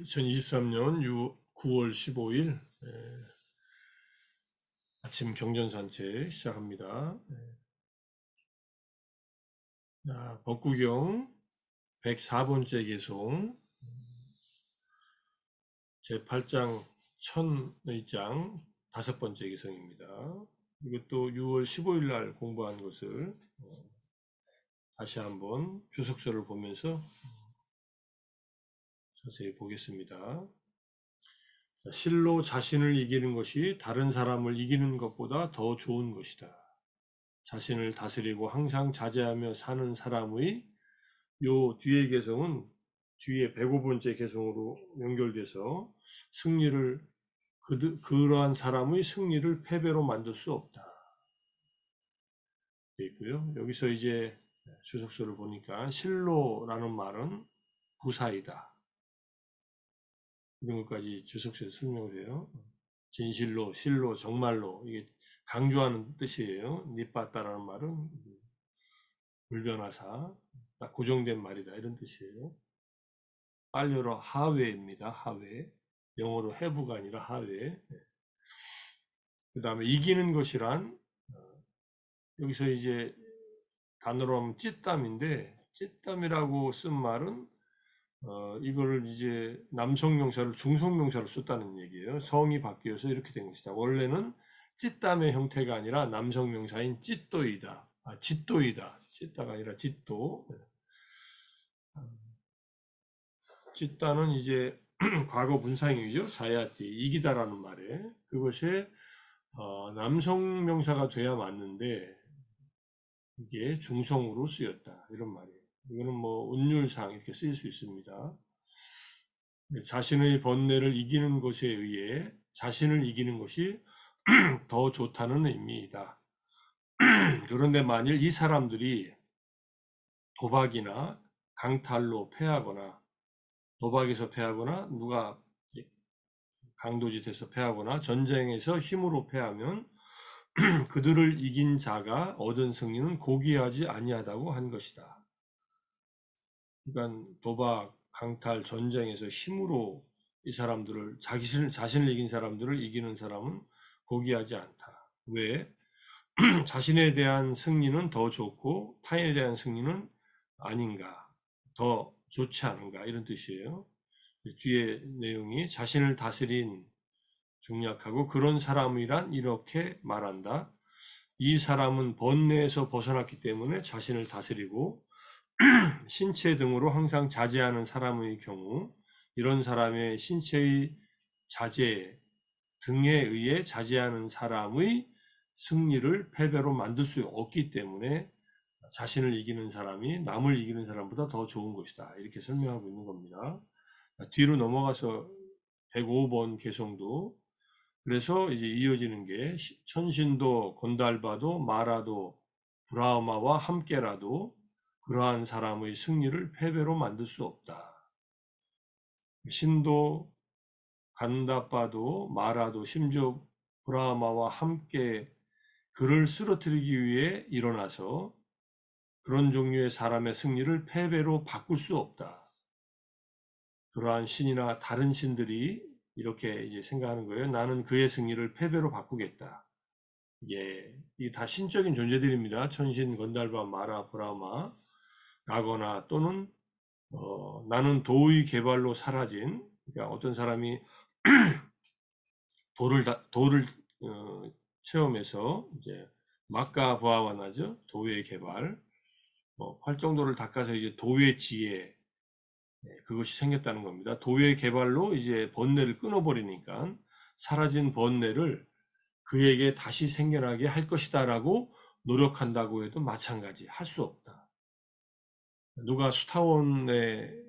2023년 9월 15일 아침 경전산책 시작합니다. 법구경 104번째 개송 제8장 천의장 5번째 개송입니다. 이것도 6월 15일 날 공부한 것을 다시 한번 주석서를 보면서 자세히 보겠습니다. 실로 자신을 이기는 것이 다른 사람을 이기는 것보다 더 좋은 것이다. 자신을 다스리고 항상 자제하며 사는 사람의 요 뒤의 개성은 뒤에 105번째 개성으로 연결돼서 승리를 그러한 사람의 승리를 패배로 만들 수 없다. 되어 있고요. 여기서 이제 주석서를 보니까 실로라는 말은 부사이다. 이런 것까지 주석서에 설명을 해요. 진실로, 실로, 정말로 이게 강조하는 뜻이에요. 니빠따라는 말은 불변하사, 딱 고정된 말이다 이런 뜻이에요. 빨려로 하회입니다. 하회. 영어로 have가 아니라 하회. 그 다음에 이기는 것이란 여기서 이제 단어로 하면 찢담인데 찢담이라고 쓴 말은 이거를 이제 남성명사를 중성명사로 썼다는 얘기예요. 성이 바뀌어서 이렇게 된 것이다. 원래는 찢담의 형태가 아니라 남성명사인 찢도이다. 찢도이다. 찢다가 아니라 찢도. 찢다는 이제 과거 분사형이죠. 자야띠 이기다라는 말에 그것이 남성 명사가 돼야 맞는데 이게 중성으로 쓰였다 이런 말이에요. 이거는 뭐 운율상 이렇게 쓰일 수 있습니다. 자신의 번뇌를 이기는 것에 의해 자신을 이기는 것이 더 좋다는 의미이다. 그런데 만일 이 사람들이 도박이나 강탈로 패하거나 도박에서 패하거나 누가 강도짓에서 패하거나 전쟁에서 힘으로 패하면 그들을 이긴 자가 얻은 승리는 고귀하지 아니하다고 한 것이다. 그러니까 도박, 강탈, 전쟁에서 힘으로 이 사람들을 자신을 이긴 사람들을 이기는 사람은 고귀하지 않다. 왜? 자신에 대한 승리는 더 좋고 타인에 대한 승리는 아닌가, 더 좋지 않은가 이런 뜻이에요. 뒤에 내용이 자신을 다스린 중략하고 그런 사람이란 이렇게 말한다. 이 사람은 번뇌에서 벗어났기 때문에 자신을 다스리고 신체 등으로 항상 자제하는 사람의 경우 이런 사람의 신체의 자제 등에 의해 자제하는 사람의 승리를 패배로 만들 수 없기 때문에 자신을 이기는 사람이 남을 이기는 사람보다 더 좋은 것이다. 이렇게 설명하고 있는 겁니다. 뒤로 넘어가서 105번 개성도 그래서 이제 이어지는 게 천신도 건달바도 마라도 브라우마와 함께라도 그러한 사람의 승리를 패배로 만들 수 없다. 신도 간다바도 마라도 심지어 브라우마와 함께 그를 쓰러뜨리기 위해 일어나서 그런 종류의 사람의 승리를 패배로 바꿀 수 없다. 그러한 신이나 다른 신들이 이렇게 이제 생각하는 거예요. 나는 그의 승리를 패배로 바꾸겠다. 예, 이 다 신적인 존재들입니다. 천신, 건달바, 마라, 브라마, 라거나 또는 나는 도의 개발로 사라진 그러니까 어떤 사람이 도를 체험해서 이제 막가 부하와나죠. 도의 개발, 활정도를 닦아서 이제 도의 지혜 그것이 생겼다는 겁니다. 도의 개발로 이제 번뇌를 끊어버리니까 사라진 번뇌를 그에게 다시 생겨나게 할 것이다라고 노력한다고 해도 마찬가지 할 수 없다. 누가 수타원의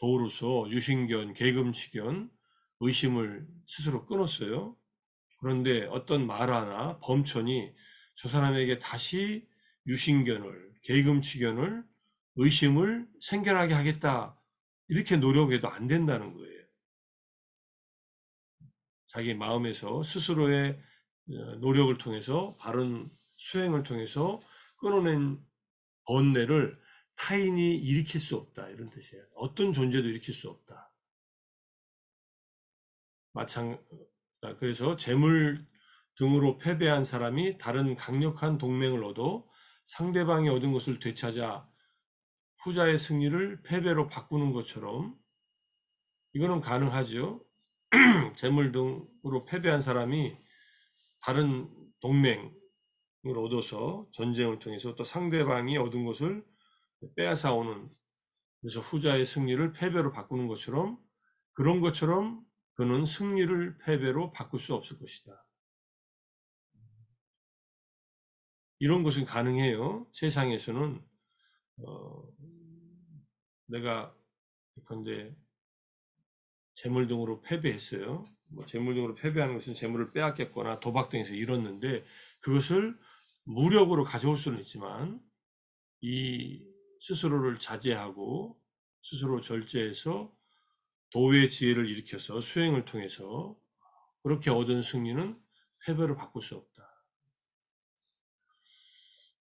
도로서 유신견, 계금치견, 의심을 스스로 끊었어요. 그런데 어떤 마라나 범천이 저 사람에게 다시 유신견을, 계금치견을, 의심을 생겨나게 하겠다. 이렇게 노력해도 안 된다는 거예요. 자기 마음에서 스스로의 노력을 통해서 바른 수행을 통해서 끊어낸 번뇌를 타인이 일으킬 수 없다. 이런 뜻이에요. 어떤 존재도 일으킬 수 없다. 그래서 재물 등으로 패배한 사람이 다른 강력한 동맹을 얻어 상대방이 얻은 것을 되찾아 후자의 승리를 패배로 바꾸는 것처럼 이거는 가능하죠. 재물 등으로 패배한 사람이 다른 동맹을 얻어서 전쟁을 통해서 또 상대방이 얻은 것을 빼앗아 오는, 그래서 후자의 승리를 패배로 바꾸는 것처럼, 그런 것처럼 그는 승리를 패배로 바꿀 수 없을 것이다. 이런 것은 가능해요. 세상에서는 내가 예컨대 재물 등으로 패배했어요. 재물 등으로 패배하는 것은 재물을 빼앗겼거나 도박 등에서 잃었는데 그것을 무력으로 가져올 수는 있지만 이 스스로를 자제하고 스스로 절제해서 도의 지혜를 일으켜서 수행을 통해서 그렇게 얻은 승리는 패배로 바꿀 수 없다.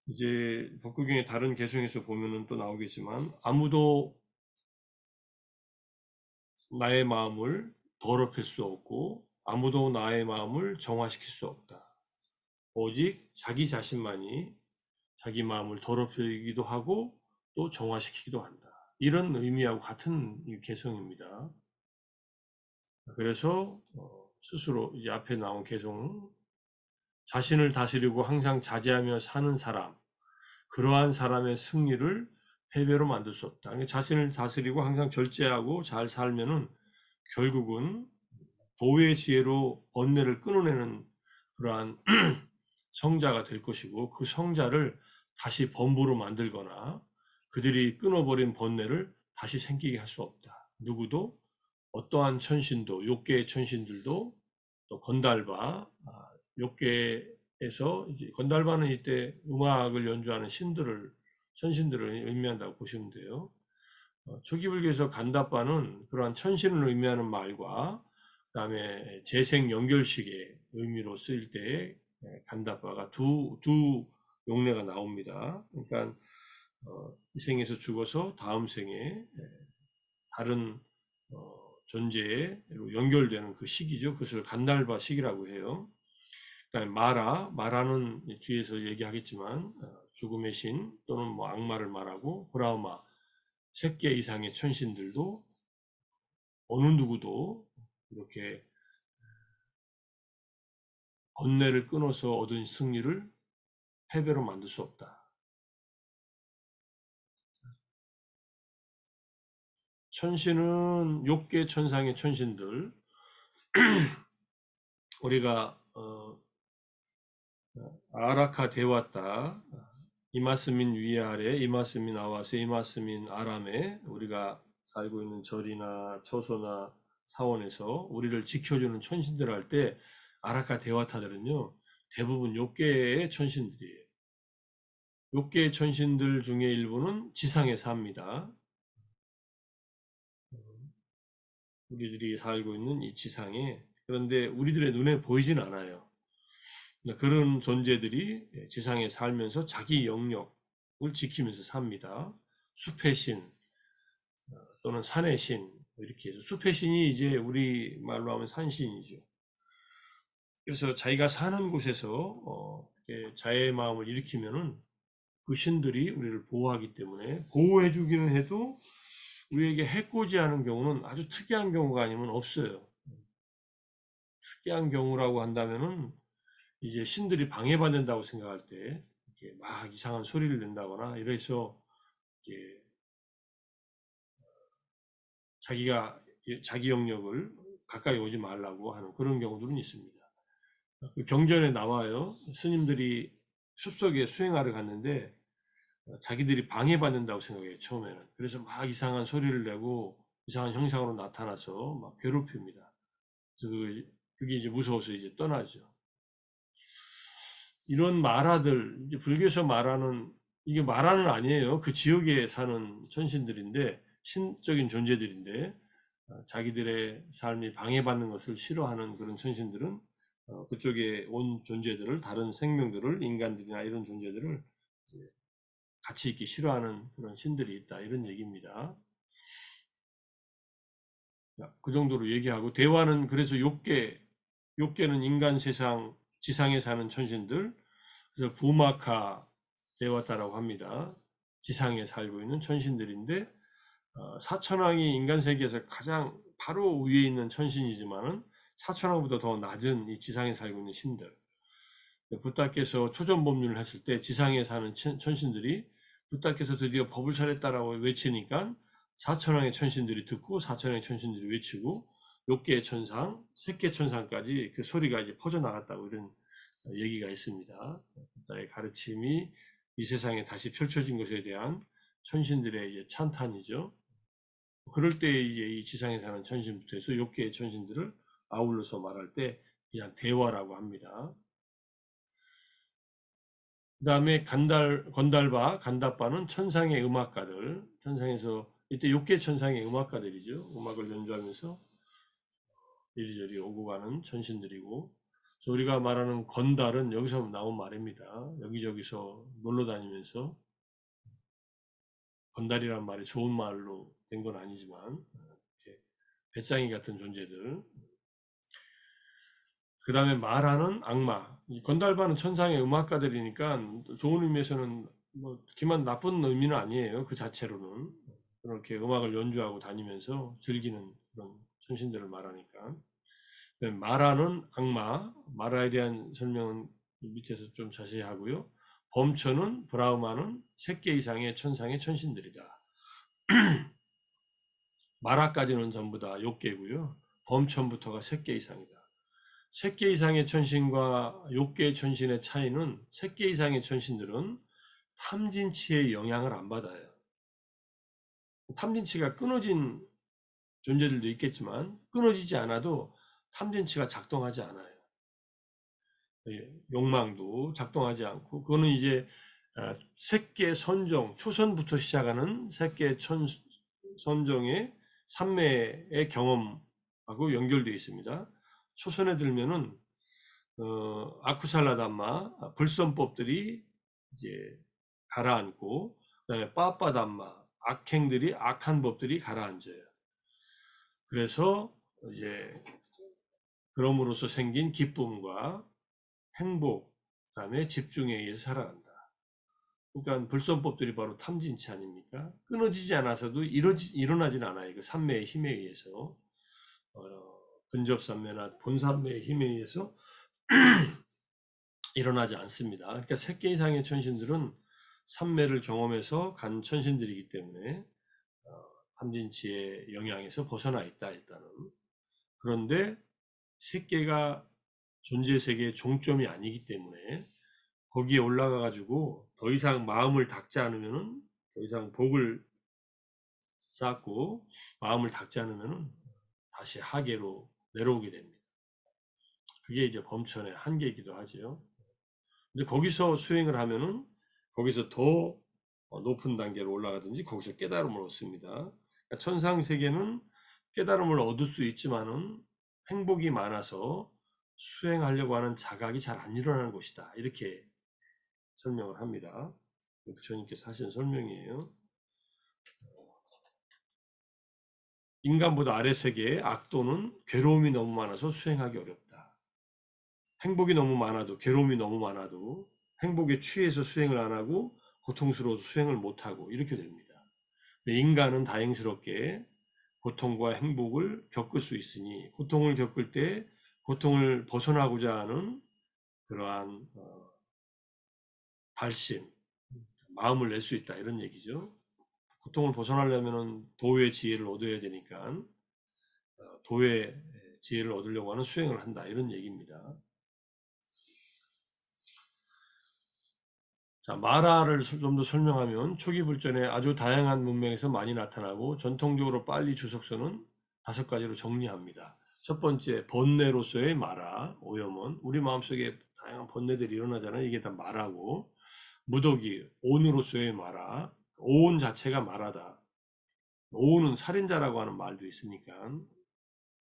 이제 법국경의 다른 개성에서 보면은 또 나오겠지만 아무도 나의 마음을 더럽힐 수 없고 아무도 나의 마음을 정화시킬 수 없다. 오직 자기 자신만이 자기 마음을 더럽히기도 하고 또 정화시키기도 한다. 이런 의미하고 같은 개성입니다. 그래서 스스로 이제 앞에 나온 개성, 자신을 다스리고 항상 자제하며 사는 사람, 그러한 사람의 승리를 패배로 만들 수 없다. 그러니까 자신을 다스리고 항상 절제하고 잘 살면은 결국은 도의 지혜로 번뇌를 끊어내는 그러한 성자가 될 것이고 그 성자를 다시 범부로 만들거나 그들이 끊어버린 번뇌를 다시 생기게 할 수 없다. 누구도 어떠한 천신도 욕계의 천신들도 또 건달바 욕계에서 이제 건달바는 이때 음악을 연주하는 신들을 천신들을 의미한다고 보시면 돼요. 초기불교에서 간다바는 그러한 천신을 의미하는 말과 그다음에 재생 연결식의 의미로 쓰일 때 간다바가 두 용례가 나옵니다. 그러니까 이 생에서 죽어서 다음 생에 다른 존재로 연결되는 그 시기죠. 그것을 간달바 시기라고 해요. 그다음에 마라는 뒤에서 얘기하겠지만 죽음의 신 또는 뭐 악마를 말하고 브라우마 3개 이상의 천신들도 어느 누구도 이렇게 번뇌를 끊어서 얻은 승리를 패배로 만들 수 없다. 천신은 6개 천상의 천신들, 우리가 아라카 데와타, 이마스민 위아래, 이마스민 아와세, 이마스민 아람에 우리가 살고 있는 절이나 처소나 사원에서 우리를 지켜주는 천신들 할 때 아라카 데와타들은요 대부분 6개의 천신들이에요. 6개의 천신들 중에 일부는 지상에 삽니다. 우리들이 살고 있는 이 지상에. 그런데 우리들의 눈에 보이진 않아요. 그런 존재들이 지상에 살면서 자기 영역을 지키면서 삽니다. 숲의 신 또는 산의 신 이렇게 해서 숲의 신이 이제 우리 말로 하면 산신이죠. 그래서 자기가 사는 곳에서 자의 마음을 일으키면은 그 신들이 우리를 보호하기 때문에 보호해주기는 해도 우리에게 해코지 하는 경우는 아주 특이한 경우가 아니면 없어요. 특이한 경우라고 한다면은 이제 신들이 방해받는다고 생각할 때 이렇게 막 이상한 소리를 낸다거나 이래서 이렇게 자기가 자기 영역을 가까이 오지 말라고 하는 그런 경우들은 있습니다. 그 경전에 나와요. 스님들이 숲속에 수행하러 갔는데 자기들이 방해받는다고 생각해요. 처음에는. 그래서 막 이상한 소리를 내고 이상한 형상으로 나타나서 막 괴롭힙니다. 그래서 그게 이제 무서워서 이제 떠나죠. 이런 마라들, 이제 불교에서 말하는, 이게 마라는 아니에요. 그 지역에 사는 천신들인데, 신적인 존재들인데, 자기들의 삶이 방해받는 것을 싫어하는 그런 천신들은 그쪽에 온 존재들을, 다른 생명들을, 인간들이나 이런 존재들을 같이 있기 싫어하는 그런 신들이 있다. 이런 얘기입니다. 그 정도로 얘기하고, 대화는 그래서 욕계는 인간 세상 지상에 사는 천신들, 그래서 부마카 대화다라고 합니다. 지상에 살고 있는 천신들인데, 사천왕이 인간 세계에서 가장 바로 위에 있는 천신이지만은 사천왕보다 더 낮은 이 지상에 살고 있는 신들. 부다께서 초전법륜을 했을 때 지상에 사는 천신들이 부다께서 드디어 법을 차렸다라고 외치니까 사천왕의 천신들이 듣고 사천왕의 천신들이 외치고 욕계의 천상, 색계 천상까지 그 소리가 이제 퍼져나갔다고 이런 얘기가 있습니다. 부다의 가르침이 이 세상에 다시 펼쳐진 것에 대한 천신들의 이제 찬탄이죠. 그럴 때 이제 이 지상에 사는 천신부터 해서 욕계의 천신들을 아울러서 말할 때 그냥 대화라고 합니다. 그 다음에 건달바, 간다바는 천상의 음악가들, 천상에서 이때 욕계 천상의 음악가들이죠. 음악을 연주하면서 이리저리 오고 가는 천신들이고, 그래서 우리가 말하는 건달은 여기서 나온 말입니다. 여기저기서 놀러 다니면서 건달이란 말이 좋은 말로 된 건 아니지만 이렇게 배짱이 같은 존재들. 그 다음에 마라는 악마. 이 건달바는 천상의 음악가들이니까 좋은 의미에서는 뭐 기만 나쁜 의미는 아니에요. 그 자체로는 그렇게 음악을 연주하고 다니면서 즐기는 그런 천신들을 말하니까. 마라는 악마. 마라에 대한 설명은 밑에서 좀 자세히 하고요. 범천은 브라흐마는 색계 이상의 천상의 천신들이다. 마라까지는 전부 다 욕계고요. 범천부터가 색계 이상이다. 색계 이상의 천신과 욕계의 천신의 차이는 색계 이상의 천신들은 탐진치의 영향을 안 받아요. 탐진치가 끊어진 존재들도 있겠지만 끊어지지 않아도 탐진치가 작동하지 않아요. 욕망도 작동하지 않고 그거는 이제 색계 선정, 초선부터 시작하는 색계 선정의 삼매의 경험하고 연결되어 있습니다. 초선에 들면은 아쿠살라담마, 불선법들이 이제 가라앉고, 그다음에 빠빠담마, 악행들이 악한 법들이 가라앉아요. 그래서 이제 그럼으로써 생긴 기쁨과 행복, 그다음에 집중에 의해서 살아간다. 그러니까 불선법들이 바로 탐진치 아닙니까? 끊어지지 않아서도 일어나진 않아요. 그 삼매의 힘에 의해서 근접삼매나 본삼매의 힘에 의해서 일어나지 않습니다. 그러니까 새끼 이상의 천신들은 삼매를 경험해서 간 천신들이기 때문에 탐진치의 영향에서 벗어나 있다 일단은. 그런데 새끼가 존재 세계의 종점이 아니기 때문에 거기에 올라가 가지고 더 이상 마음을 닫지 않으면은 더 이상 복을 쌓고 마음을 닫지 않으면은 다시 하계로 내려오게 됩니다. 그게 이제 범천의 한계이기도 하죠. 근데 거기서 수행을 하면은 거기서 더 높은 단계로 올라가든지 거기서 깨달음을 얻습니다. 그러니까 천상 세계는 깨달음을 얻을 수 있지만은 행복이 많아서 수행하려고 하는 자각이 잘 안 일어나는 곳이다. 이렇게 설명을 합니다. 부처님께서 하신 설명이에요. 인간보다 아래 세계의 악도는 괴로움이 너무 많아서 수행하기 어렵다. 행복이 너무 많아도, 괴로움이 너무 많아도 행복에 취해서 수행을 안 하고 고통스러워서 수행을 못 하고 이렇게 됩니다. 인간은 다행스럽게 고통과 행복을 겪을 수 있으니 고통을 겪을 때 고통을 벗어나고자 하는 그러한 발심, 마음을 낼 수 있다 이런 얘기죠. 고통을 벗어나려면 도의 지혜를 얻어야 되니까 도의 지혜를 얻으려고 하는 수행을 한다 이런 얘기입니다. 자, 마라를 좀 더 설명하면 초기 불전에 아주 다양한 문명에서 많이 나타나고 전통적으로 빨리 주석서는 5가지로 정리합니다. 첫 번째, 번뇌로서의 마라, 오염원. 우리 마음속에 다양한 번뇌들이 일어나잖아요. 이게 다 마라고. 무더기, 온으로서의 마라. 오온 자체가 마라다. 오온은 살인자라고 하는 말도 있으니까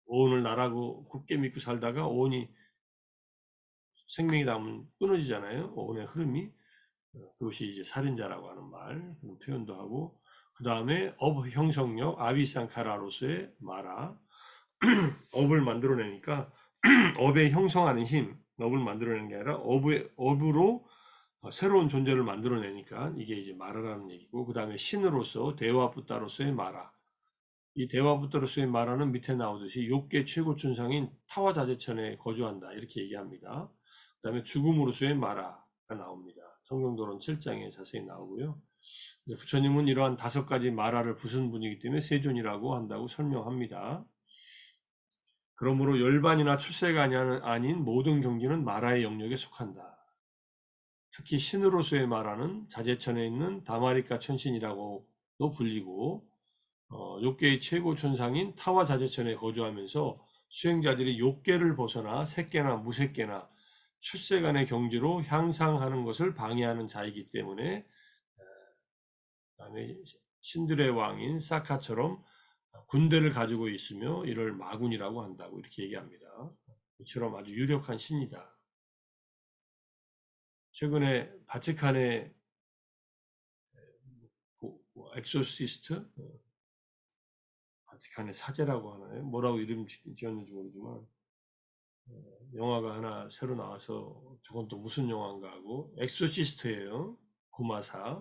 오온을 나라고 굳게 믿고 살다가 오온이 생명이 닿으면 끊어지잖아요. 오온의 흐름이. 그것이 이제 살인자라고 하는 말, 그런 표현도 하고, 그 다음에 업 형성력, 아비상카라로서의 마라, 업을 만들어내니까 업에 형성하는 힘, 업을 만들어내는 게 아니라 업으로 새로운 존재를 만들어내니까 이게 이제 마라라는 얘기고, 그 다음에 신으로서 대화부따로서의 마라. 이 대화부따로서의 마라는 밑에 나오듯이 욕계 최고천상인 타화자재천에 거주한다 이렇게 얘기합니다. 그 다음에 죽음으로서의 마라가 나옵니다. 성경도론 7장에 자세히 나오고요. 부처님은 이러한 5가지 마라를 부순 분이기 때문에 세존이라고 한다고 설명합니다. 그러므로 열반이나 출세가 아닌 모든 경지는 마라의 영역에 속한다. 특히 신으로서의 마라는 자재천에 있는 다마리카 천신이라고도 불리고, 욕계의 최고 천상인 타와 자재천에 거주하면서 수행자들이 욕계를 벗어나 색계나 무색계나 출세간의 경지로 향상하는 것을 방해하는 자이기 때문에, 그다음에 신들의 왕인 사카처럼 군대를 가지고 있으며 이를 마군이라고 한다고 이렇게 얘기합니다. 이처럼 아주 유력한 신이다. 최근에 바티칸의 엑소시스트, 바티칸의 사제라고 하나요? 뭐라고 이름 지었는지 모르지만 영화가 하나 새로 나와서 저건 또 무슨 영화인가 하고, 엑소시스트예요. 구마사.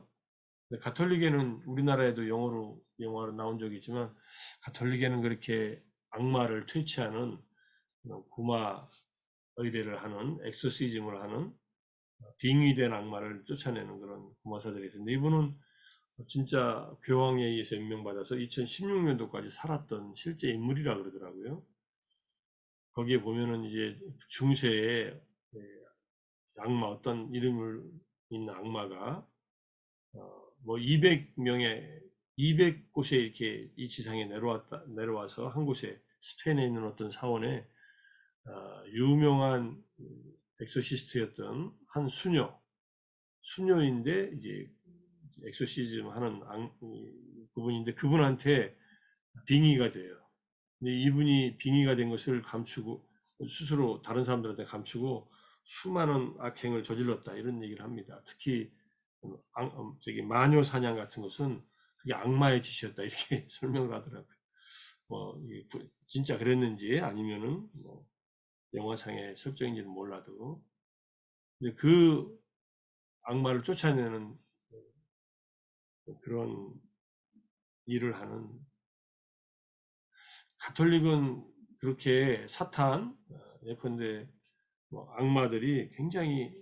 가톨릭에는 우리나라에도 영화로 나온 적이 있지만, 가톨릭에는 그렇게 악마를 퇴치하는 구마 의례를 하는, 엑소시즘을 하는 빙의된 악마를 쫓아내는 그런 구마사들이 있었는데, 이분은 진짜 교황에 의해서 임명받아서 2016년도까지 살았던 실제 인물이라 그러더라고요. 거기에 보면은 이제 중세에 악마, 어떤 이름을 있는 악마가 뭐 200곳에 이렇게 이 지상에 내려와서 한 곳에 스페인에 있는 어떤 사원에 유명한 엑소시스트였던 한 수녀인데 이제 엑소시즘 하는 그분인데, 그분한테 빙의가 돼요. 근데 이분이 빙의가 된 것을 감추고, 스스로 다른 사람들한테 감추고 수많은 악행을 저질렀다 이런 얘기를 합니다. 특히 마녀 사냥 같은 것은 그게 악마의 짓이었다 이렇게 설명을 하더라고요. 뭐 진짜 그랬는지 아니면은 뭐 영화상의 설정인지는 몰라도, 근데 그 악마를 쫓아내는 그런 일을 하는, 가톨릭은 그렇게 사탄, 예컨대 뭐 악마들이 굉장히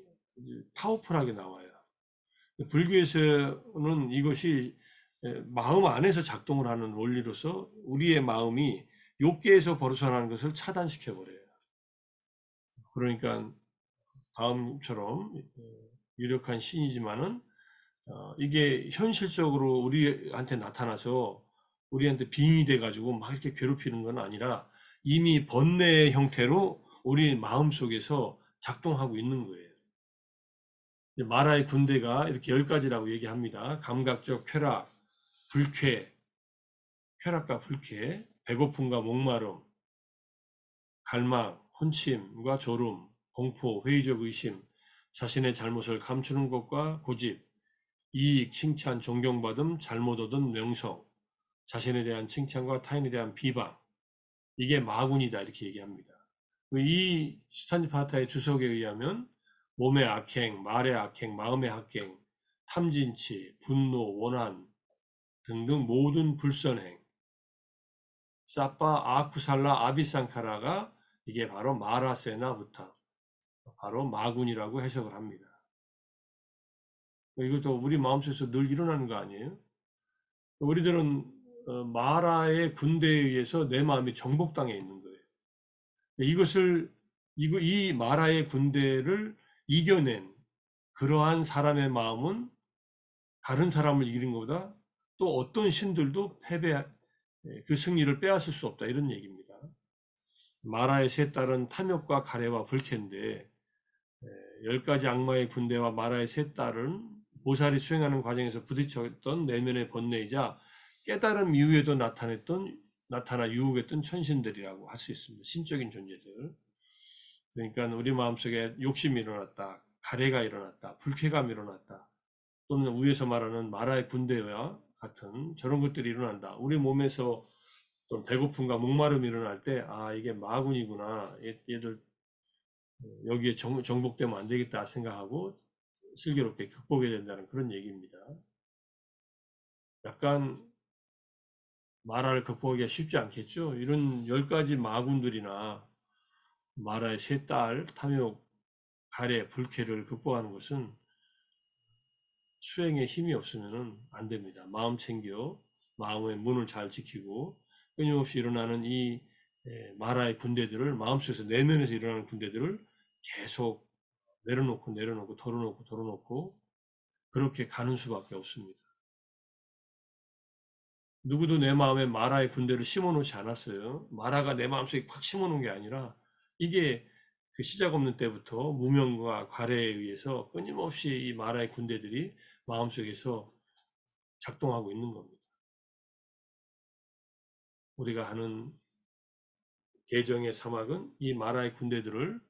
파워풀하게 나와요. 불교에서는 이것이 마음 안에서 작동을 하는 원리로서 우리의 마음이 욕계에서 벗어나는 것을 차단시켜 버려요. 그러니까 다음처럼 유력한 신이지만은 이게 현실적으로 우리한테 나타나서 우리한테 빙의 돼 가지고 막 이렇게 괴롭히는 건 아니라 이미 번뇌의 형태로 우리 마음 속에서 작동하고 있는 거예요. 마라의 군대가 이렇게 10가지라고 얘기합니다. 감각적 쾌락, 불쾌, 쾌락과 불쾌, 배고픔과 목마름, 갈망, 혼침과 졸음, 공포, 회의적 의심, 자신의 잘못을 감추는 것과 고집, 이익, 칭찬, 존경받음, 잘못 얻은 명성, 자신에 대한 칭찬과 타인에 대한 비방, 이게 마군이다 이렇게 얘기합니다. 이 스탄지파타의 주석에 의하면 몸의 악행, 말의 악행, 마음의 악행, 탐진치, 분노, 원한 등등 모든 불선행, 사파, 아쿠살라, 아비상카라가 이게 바로 마라세나부터 바로 마군이라고 해석을 합니다. 이것도 우리 마음속에서 늘 일어나는 거 아니에요? 우리들은 마라의 군대에 의해서 내 마음이 정복당해 있는 거예요. 이 마라의 군대를 이겨낸 그러한 사람의 마음은 다른 사람을 이기는 것보다 또 어떤 신들도 그 승리를 빼앗을 수 없다 이런 얘기입니다. 마라의 세 딸은 탐욕과 가래와 불쾌인데 10가지 악마의 군대와 마라의 세 딸은 보살이 수행하는 과정에서 부딪혔던 내면의 번뇌이자 깨달음 이후에도 나타나 유혹했던 천신들이라고 할 수 있습니다. 신적인 존재들. 그러니까 우리 마음속에 욕심이 일어났다, 가래가 일어났다, 불쾌감이 일어났다, 또는 위에서 말하는 마라의 군대와 같은 저런 것들이 일어난다. 우리 몸에서 또 배고픔과 목마름이 일어날 때, 이게 마군이구나. 얘들 여기에 정복되면 안 되겠다 생각하고 슬기롭게 극복해야 된다는 그런 얘기입니다. 약간 마라를 극복하기가 쉽지 않겠죠. 이런 10가지 마군들이나 마라의 세 딸, 탐욕, 가래, 불쾌를 극복하는 것은 수행에 힘이 없으면 안 됩니다. 마음 챙겨 마음의 문을 잘 지키고 끊임없이 일어나는 이 마라의 군대들을 마음속에서 내면에서 일어나는 군대들을 계속 내려놓고 덜어놓고 그렇게 가는 수밖에 없습니다. 누구도 내 마음에 마라의 군대를 심어놓지 않았어요. 마라가 내 마음속에 콱 심어놓은 게 아니라 이게 그 시작 없는 때부터 무명과 과래에 의해서 끊임없이 이 마라의 군대들이 마음속에서 작동하고 있는 겁니다. 우리가 하는 개정의 사막은 이 마라의 군대들을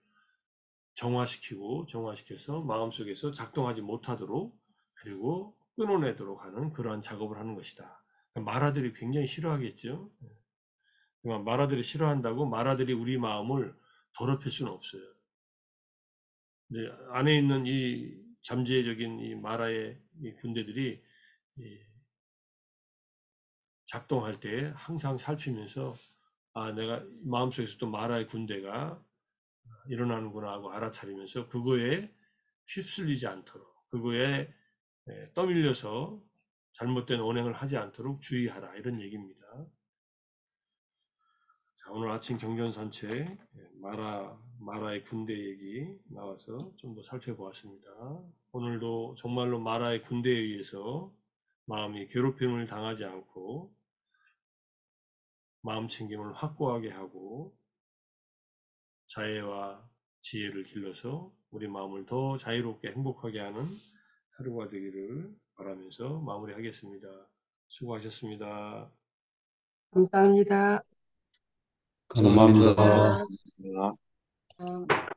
정화시켜서 마음속에서 작동하지 못하도록 그리고 끊어내도록 하는 그러한 작업을 하는 것이다. 그러니까 마라들이 굉장히 싫어하겠죠. 그러니까 마라들이 싫어한다고 마라들이 우리 마음을 더럽힐 수는 없어요. 근데 안에 있는 이 잠재적인 이 마라의 이 군대들이 작동할 때 항상 살피면서 내가 마음속에서 또 마라의 군대가 일어나는구나 하고 알아차리면서 그거에 휩쓸리지 않도록 그거에 떠밀려서 잘못된 언행을 하지 않도록 주의하라 이런 얘기입니다. 자, 오늘 아침 경전산책 마라의 군대 얘기 나와서 좀 더 살펴보았습니다. 오늘도 정말로 마라의 군대에 의해서 마음이 괴롭힘을 당하지 않고 마음 챙김을 확고하게 하고 자애와 지혜를 길러서 우리 마음을 더 자유롭게 행복하게 하는 하루가 되기를 바라면서 마무리하겠습니다. 수고하셨습니다. 감사합니다. 감사합니다. 어.